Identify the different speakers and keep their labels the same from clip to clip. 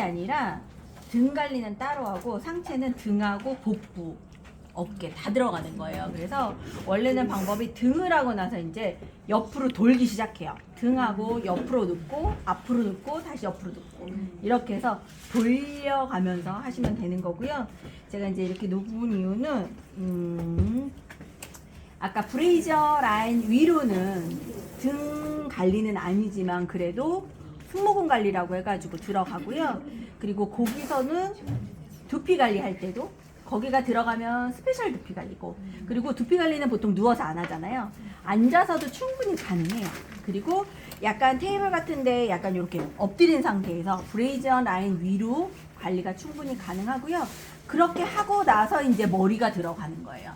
Speaker 1: 아니라 등 관리는 따로 하고 상체는 등하고 복부, 어깨 다 들어가는 거예요. 그래서 원래는 방법이 등을 하고 나서 이제 옆으로 돌기 시작해요. 등하고 옆으로 눕고 앞으로 눕고 다시 옆으로 눕고 이렇게 해서 돌려가면서 하시면 되는 거고요. 제가 이제 이렇게 눕은 이유는 아까 브레이저 라인 위로는 등 관리는 아니지만 그래도 승모근 관리라고 해가지고 들어가고요. 그리고 거기서는 두피 관리할 때도 거기가 들어가면 스페셜 두피 관리고, 그리고 두피 관리는 보통 누워서 안 하잖아요. 앉아서도 충분히 가능해요. 그리고 약간 테이블 같은데 약간 이렇게 엎드린 상태에서 브레이저 라인 위로 관리가 충분히 가능하고요. 그렇게 하고 나서 이제 머리가 들어가는 거예요.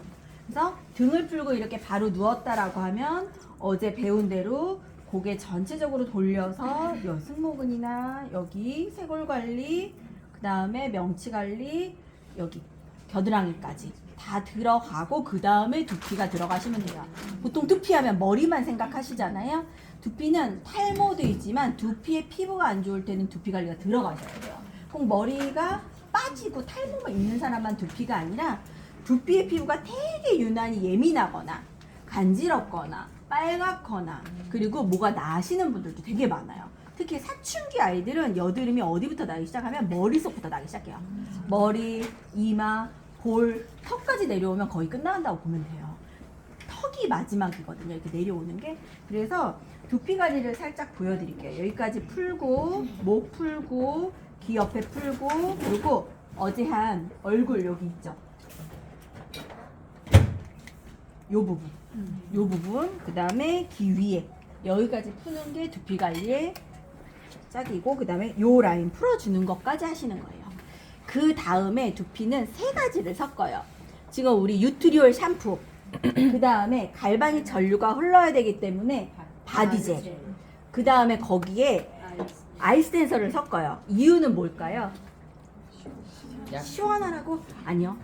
Speaker 1: 그래서 등을 풀고 이렇게 바로 누웠다라고 하면 어제 배운 대로 고개 전체적으로 돌려서 여 승모근이나 여기 쇄골 관리, 그 다음에 명치 관리, 여기 겨드랑이까지 다 들어가고 그 다음에 두피가 들어가시면 돼요. 보통 두피하면 머리만 생각하시잖아요. 두피는 탈모도 있지만 두피의 피부가 안 좋을 때는 두피 관리가 들어가셔야 돼요. 꼭 머리가 빠지고 탈모가 있는 사람만 두피가 아니라 두피의 피부가 되게 유난히 예민하거나 간지럽거나 빨갛거나 그리고 뭐가 나시는 분들도 되게 많아요. 특히 사춘기 아이들은 여드름이 어디부터 나기 시작하면 머릿속부터 나기 시작해요. 머리, 이마, 볼, 턱까지 내려오면 거의 끝나간다고 보면 돼요. 턱이 마지막이거든요. 이렇게 내려오는 게. 그래서 두피 관리를 살짝 보여드릴게요. 여기까지 풀고, 목 풀고, 귀 옆에 풀고, 그리고 어제 한 얼굴 여기 있죠. 요 부분, 요 부분, 그 다음에 귀 위에 여기까지 푸는 게 두피 관리의 짝이고, 그 다음에 요 라인 풀어주는 것까지 하시는 거예요. 그 다음에 두피는 세 가지를 섞어요. 지금 우리 유트리올 샴푸, 그 다음에 갈바닉 전류가 흘러야 되기 때문에 바디젤, 그 다음에 거기에 아이스 댄서를 섞어요. 이유는 뭘까요? 시원하라고? 아니요.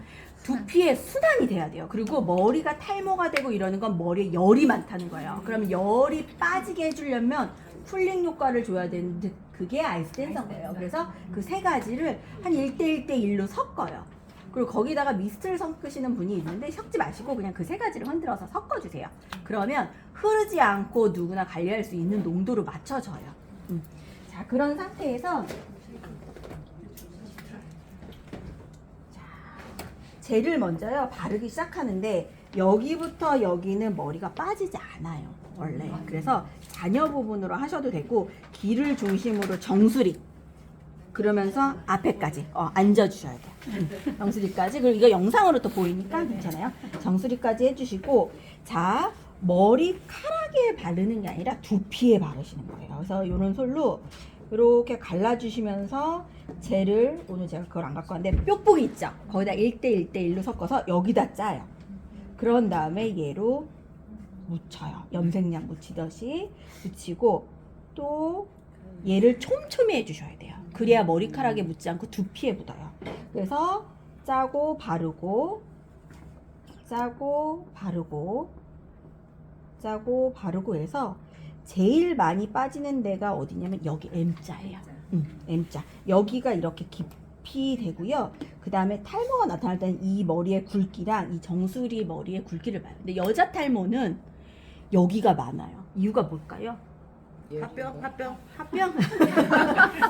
Speaker 1: 두피에 순환이 돼야 돼요. 그리고 머리가 탈모가 되고 이러는 건 머리에 열이 많다는 거예요. 그러면 열이 빠지게 해주려면 쿨링 효과를 줘야 되는데 그게 아이스 댄서인 거예요. 그래서 그 세 가지를 한 1대1대1로 섞어요. 그리고 거기다가 미스트를 섞으시는 분이 있는데 섞지 마시고 그냥 그 세 가지를 흔들어서 섞어주세요. 그러면 흐르지 않고 누구나 관리할 수 있는 농도로 맞춰져요. 자, 그런 상태에서 젤을 먼저요 바르기 시작하는데 여기부터 여기는 머리가 빠지지 않아요 원래. 그래서 잔여 부분으로 하셔도 되고 귀를 중심으로 정수리, 그러면서 앞에까지 앉아주셔야 돼요. 정수리까지. 그리고 이거 영상으로 또 보이니까 괜찮아요. 정수리까지 해주시고, 자, 머리카락에 바르는 게 아니라 두피에 바르시는 거예요. 그래서 이런 솔로 이렇게 갈라주시면서 젤을, 오늘 제가 그걸 안 갖고 왔는데 뾱뾱이 있죠? 거기다 1대1대1로 섞어서 여기다 짜요. 그런 다음에 얘로 묻혀요. 염색약 묻히듯이 묻히고, 또 얘를 촘촘히 해주셔야 돼요. 그래야 머리카락에 묻지 않고 두피에 묻어요. 그래서 짜고 바르고, 짜고 바르고, 짜고 바르고 해서 제일 많이 빠지는 데가 어디냐면 여기 M자예요. M자. 여기가 이렇게 깊이 되고요. 그 다음에 탈모가 나타날 때는 이 머리의 굵기랑 이 정수리 머리의 굵기를 봐요. 근데 여자 탈모는 여기가 많아요. 이유가 뭘까요? 합병?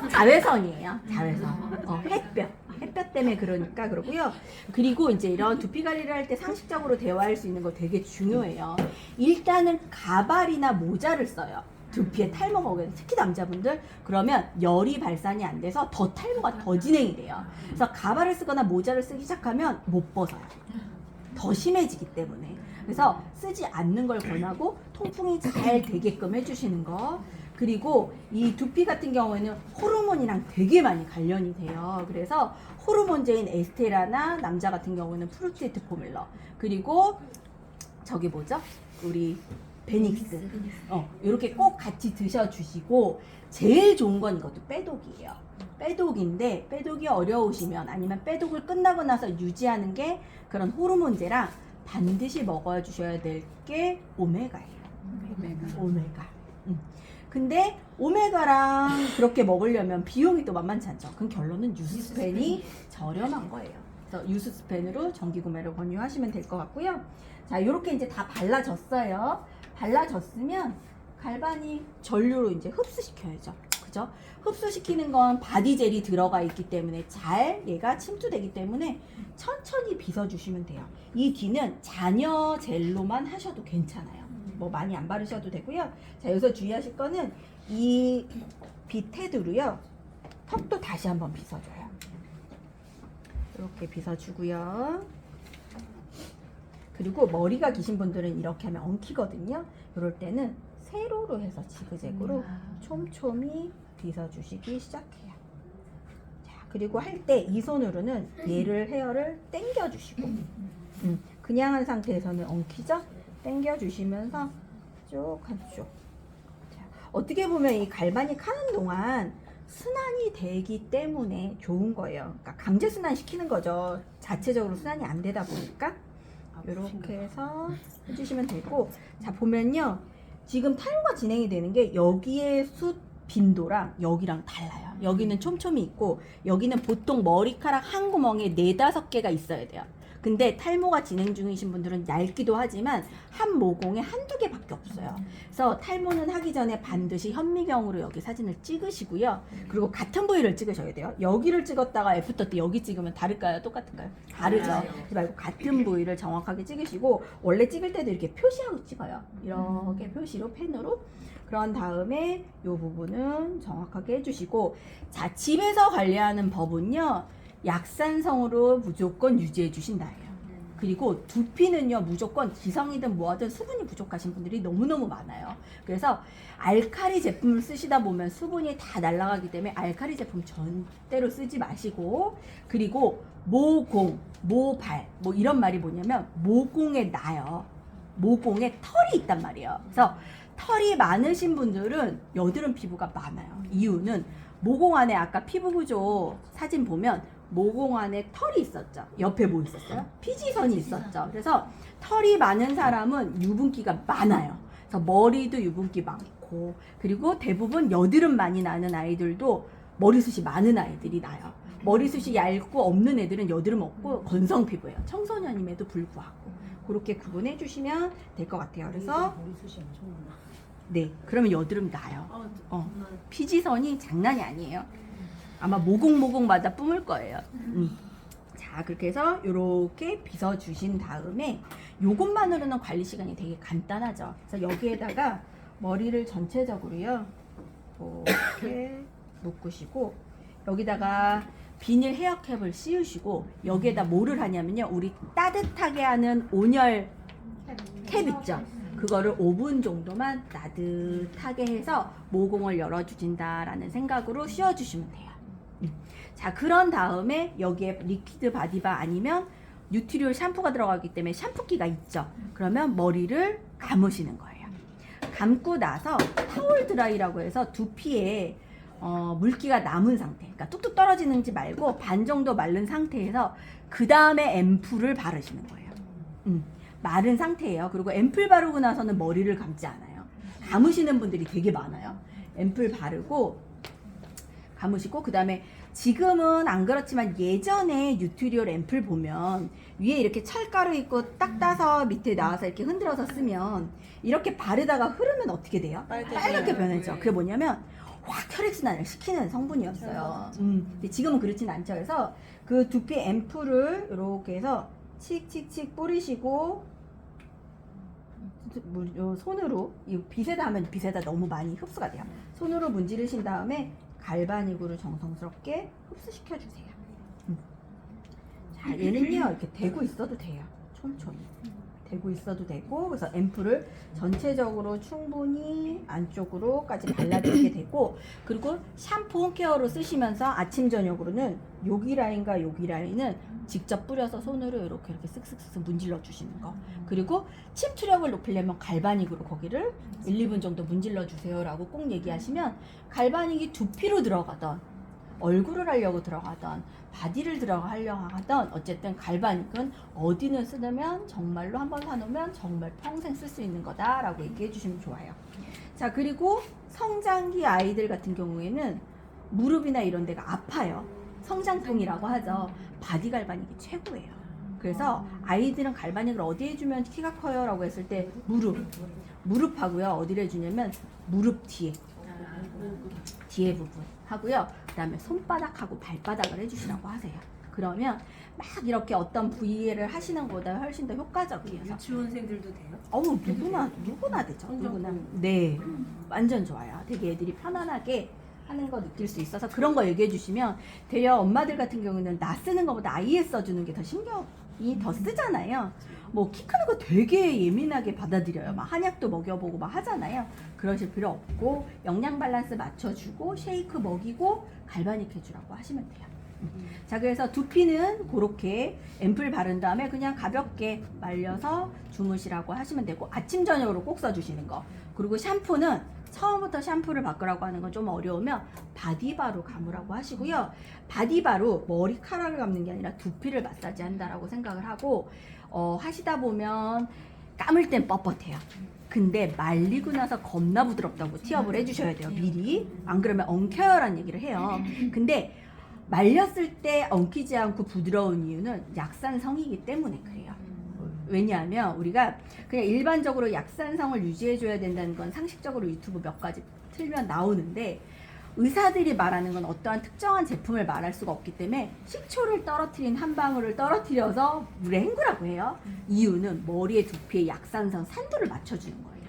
Speaker 1: 자외선이에요. 자외선. 햇볕 때문에 그러니까 그러고요. 그리고 이제 이런 두피 관리를 할 때 상식적으로 대화할 수 있는 거 되게 중요해요. 일단은 가발이나 모자를 써요. 두피에 탈모가 오게 돼요. 특히 남자분들 그러면 열이 발산이 안 돼서 더 탈모가 더 진행이 돼요. 그래서 가발을 쓰거나 모자를 쓰기 시작하면 못 벗어요. 더 심해지기 때문에. 그래서 쓰지 않는 걸 권하고 통풍이 잘 되게끔 해주시는 거. 그리고 이 두피 같은 경우에는 호르몬이랑 되게 많이 관련이 돼요. 그래서 호르몬제인 에스테라나 남자 같은 경우에는 프루티에트 포뮬러, 그리고 저기 뭐죠? 우리 베닉스. 이렇게 꼭 같이 드셔주시고, 제일 좋은 건 이것도 빼독이에요. 빼독인데 빼독이 어려우시면 아니면 빼독을 끝나고 나서 유지하는 게 그런 호르몬제랑 반드시 먹어 주셔야 될 게 오메가예요. 오메가. 근데 오메가랑 그렇게 먹으려면 비용이 또 만만치 않죠. 그럼 결론은 유스스펜이 저렴한 거예요. 그래서 유스스펜으로 정기 구매를 권유하시면 될 것 같고요. 자, 이렇게 이제 다 발라졌어요. 발라졌으면 갈바닉 전류로 이제 흡수시켜야죠. 그죠? 흡수시키는 건 바디젤이 들어가 있기 때문에 잘 얘가 침투되기 때문에 천천히 빗어주시면 돼요. 이 뒤는 잔여 젤로만 하셔도 괜찮아요. 뭐 많이 안 바르셔도 되고요. 자, 여기서 주의하실 거는 이 빗헤드로요. 턱도 다시 한번 빗어줘요. 이렇게 빗어주고요. 그리고 머리가 기신 분들은 이렇게 하면 엉키거든요. 이럴 때는 세로로 해서 지그재그로 촘촘히 빗어주시기 시작해요. 자, 그리고 할 때 이 손으로는 얘를 헤어를 당겨주시고 그냥 한 상태에서는 엉키죠? 당겨주시면서 쭉 한쪽. 자, 어떻게 보면 이 갈바닉 하는 동안 순환이 되기 때문에 좋은 거예요. 그러니까 강제 순환 시키는 거죠. 자체적으로 순환이 안 되다 보니까 이렇게 해서 해주시면 되고, 자 보면요, 지금 탈모가 진행이 되는 게 여기에 숱 빈도랑 여기랑 달라요. 여기는 촘촘히 있고 여기는 보통 머리카락 한 구멍에 4-5개가 있어야 돼요. 근데 탈모가 진행 중이신 분들은 얇기도 하지만 한 모공에 1-2개밖에 없어요. 그래서 탈모는 하기 전에 반드시 현미경으로 여기 사진을 찍으시고요. 그리고 같은 부위를 찍으셔야 돼요. 여기를 찍었다가 애프터 때 여기 찍으면 다를까요? 똑같을까요? 다르죠. 그러지 말고 같은 부위를 정확하게 찍으시고, 원래 찍을 때도 이렇게 표시하고 찍어요. 이렇게 표시로 펜으로. 그런 다음에 이 부분은 정확하게 해주시고, 자, 집에서 관리하는 법은요, 약산성으로 무조건 유지해 주신다예요. 그리고 두피는요, 무조건 기성이든 뭐하든 수분이 부족하신 분들이 너무너무 많아요. 그래서 알칼리 제품을 쓰시다 보면 수분이 다 날아가기 때문에 알칼리 제품 절대로 쓰지 마시고, 그리고 모공, 모발, 뭐 이런 말이 뭐냐면 모공에 나요. 모공에 털이 있단 말이에요. 그래서 털이 많으신 분들은 여드름 피부가 많아요. 이유는 모공 안에 아까 피부 구조 사진 보면 모공 안에 털이 있었죠. 옆에 뭐 있었어요? 피지선이 있었죠. 그래서 털이 많은 사람은 유분기가 많아요. 그래서 머리도 유분기 많고, 그리고 대부분 여드름 많이 나는 아이들도 머리숱이 많은 아이들이 나요. 머리숱이 얇고 없는 애들은 여드름 없고 건성 피부예요. 청소년임에도 불구하고. 그렇게 구분해 주시면 될 것 같아요. 그래서
Speaker 2: 머리숱이 엄청 많아.
Speaker 1: 네, 그러면 여드름 나요. 피지선이 장난이 아니에요. 아마 모공마다 뿜을 거예요. 자, 그렇게 해서 이렇게 빗어주신 다음에 요것만으로는 관리 시간이 되게 간단하죠. 그래서 여기에다가 머리를 전체적으로요, 이렇게 묶으시고, 여기다가 비닐 헤어캡을 씌우시고, 여기에다 뭐를 하냐면요, 우리 따뜻하게 하는 온열 캡 있죠? 그거를 5분 정도만 따뜻하게 해서 모공을 열어주신다라는 생각으로 씌워주시면 돼요. 자, 그런 다음에 여기에 리퀴드 바디바 아니면 뉴트리올 샴푸가 들어가기 때문에 샴푸기가 있죠. 그러면 머리를 감으시는 거예요. 감고 나서 타올 드라이라고 해서 두피에 물기가 남은 상태, 그러니까 뚝뚝 떨어지는지 말고 반 정도 마른 상태에서 그 다음에 앰플을 바르시는 거예요. 마른 상태예요. 그리고 앰플 바르고 나서는 머리를 감지 않아요. 감으시는 분들이 되게 많아요. 앰플 바르고 감으시고, 그 다음에 지금은 안 그렇지만 예전에 뉴트리올 앰플 보면 위에 이렇게 철가루 있고 딱 따서 밑에 나와서 이렇게 흔들어서 쓰면 이렇게 바르다가 흐르면 어떻게 돼요? 빨갛게 변하죠. 그게 뭐냐면 확 혈액순환을 시키는 성분이었어요. 근데 지금은 그렇진 않죠. 그래서 그 두피 앰플을 이렇게 해서 칙칙칙 뿌리시고, 손으로, 이 빗에다 하면 빗에다 너무 많이 흡수가 돼요. 손으로 문지르신 다음에 갈바닉으로 정성스럽게 흡수시켜 주세요. 자, 얘는요, 이렇게 대고 있어도 돼요. 촘촘히 대고 있어도 되고, 그래서 앰플을 전체적으로 충분히 안쪽으로까지 발라주게 되고, 그리고 샴푸 홈케어로 쓰시면서 아침 저녁으로는 여기 라인과 여기 라인은 직접 뿌려서 손으로 이렇게 쓱쓱쓱 문질러 주시는 거. 그리고 침투력을 높이려면 갈바닉으로 거기를 1-2분 정도 문질러 주세요 라고 꼭 얘기하시면, 갈바닉이 두피로 들어가던 얼굴을 하려고 들어가던 바디를 들어가려고 하던 어쨌든 갈바닉은 어디는 쓰면 정말로 한번 사놓으면 정말 평생 쓸 수 있는 거다 라고 얘기해 주시면 좋아요. 자, 그리고 성장기 아이들 같은 경우에는 무릎이나 이런 데가 아파요. 성장통이라고 하죠. 바디 갈바닉이 최고예요. 그래서 아이들은 갈바닉을 어디에 해주면 키가 커요? 라고 했을 때 무릎하고요. 어디를 해주냐면 무릎 뒤에 부분 하고요. 그 다음에 손바닥하고 발바닥을 해주시라고 하세요. 그러면 막 이렇게 어떤 부위를 하시는 것보다 훨씬 더 효과적이에요.
Speaker 2: 유치원생들도 돼요?
Speaker 1: 어우, 누구나 되죠. 누구나. 네, 완전 좋아요. 되게 애들이 편안하게 하는 거 느낄 수 있어서 그런 거 얘기해 주시면 되려 엄마들 같은 경우는 나 쓰는 것보다 아이에 써주는 게 더 신경이 더 쓰잖아요. 뭐 키 크는 거 되게 예민하게 받아들여요. 막 한약도 먹여보고 막 하잖아요. 그러실 필요 없고 영양 밸런스 맞춰주고 쉐이크 먹이고 갈바닉 해주라고 하시면 돼요. 자, 그래서 두피는 그렇게 앰플 바른 다음에 그냥 가볍게 말려서 주무시라고 하시면 되고 아침 저녁으로 꼭 써주시는 거. 그리고 샴푸는 처음부터 샴푸를 바꾸라고 하는 건 좀 어려우면 바디바로 감으라고 하시고요. 바디바로 머리카락을 감는 게 아니라 두피를 마사지 한다라고 생각을 하고 하시다 보면 감을 땐 뻣뻣해요. 근데 말리고 나서 겁나 부드럽다고 티업을 해주셔야 돼요. 미리. 안 그러면 엉켜요라는 얘기를 해요. 근데 말렸을 때 엉키지 않고 부드러운 이유는 약산성이기 때문에 그래요. 왜냐하면 우리가 그냥 일반적으로 약산성을 유지해줘야 된다는 건 상식적으로 유튜브 몇 가지 틀면 나오는데 의사들이 말하는 건 어떠한 특정한 제품을 말할 수가 없기 때문에 식초를 떨어뜨린 한 방울을 떨어뜨려서 물에 헹구라고 해요. 이유는 머리에 두피에 약산성 산도를 맞춰주는 거예요.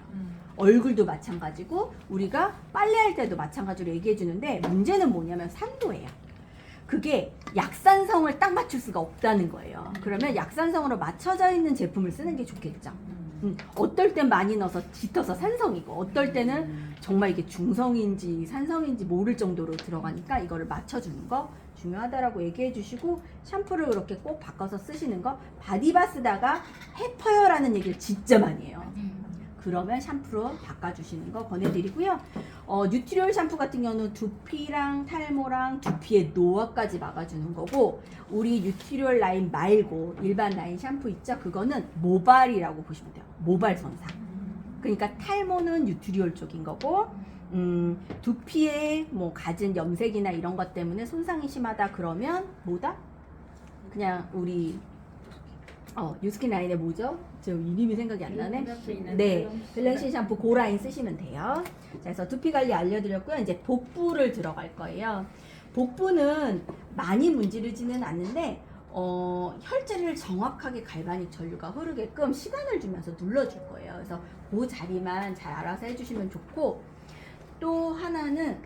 Speaker 1: 얼굴도 마찬가지고 우리가 빨래할 때도 마찬가지로 얘기해 주는데 문제는 뭐냐면 산도예요. 그게 약산성을 딱 맞출 수가 없다는 거예요. 그러면 약산성으로 맞춰져 있는 제품을 쓰는 게 좋겠죠. 어떨 땐 많이 넣어서 짙어서 산성이고 어떨 때는 정말 이게 중성인지 산성인지 모를 정도로 들어가니까 이거를 맞춰주는 거 중요하다라고 얘기해 주시고 샴푸를 그렇게 꼭 바꿔서 쓰시는 거 바디바 쓰다가 해퍼요라는 얘기를 진짜 많이 해요. 그러면 샴푸로 바꿔주시는 거 권해드리고요. 뉴트리올 샴푸 같은 경우는 두피랑 탈모랑 두피의 노화까지 막아주는 거고 우리 뉴트리올 라인 말고 일반 라인 샴푸 있죠? 그거는 모발이라고 보시면 돼요. 모발 손상. 그러니까 탈모는 뉴트리올 쪽인 거고 두피에 뭐 가진 염색이나 이런 것 때문에 손상이 심하다 그러면 뭐다? 그냥 우리 뉴스킨 라인에 뭐죠? 저 이름이 생각이 안 나네. 네, 밸런시 샴푸 그 라인 쓰시면 돼요. 자, 그래서 두피 관리 알려드렸고요. 이제 복부를 들어갈 거예요. 복부는 많이 문지르지는 않는데 혈제를 정확하게 갈바닉 전류가 흐르게끔 시간을 주면서 눌러줄 거예요. 그래서 그 자리만 잘 알아서 해주시면 좋고 또 하나는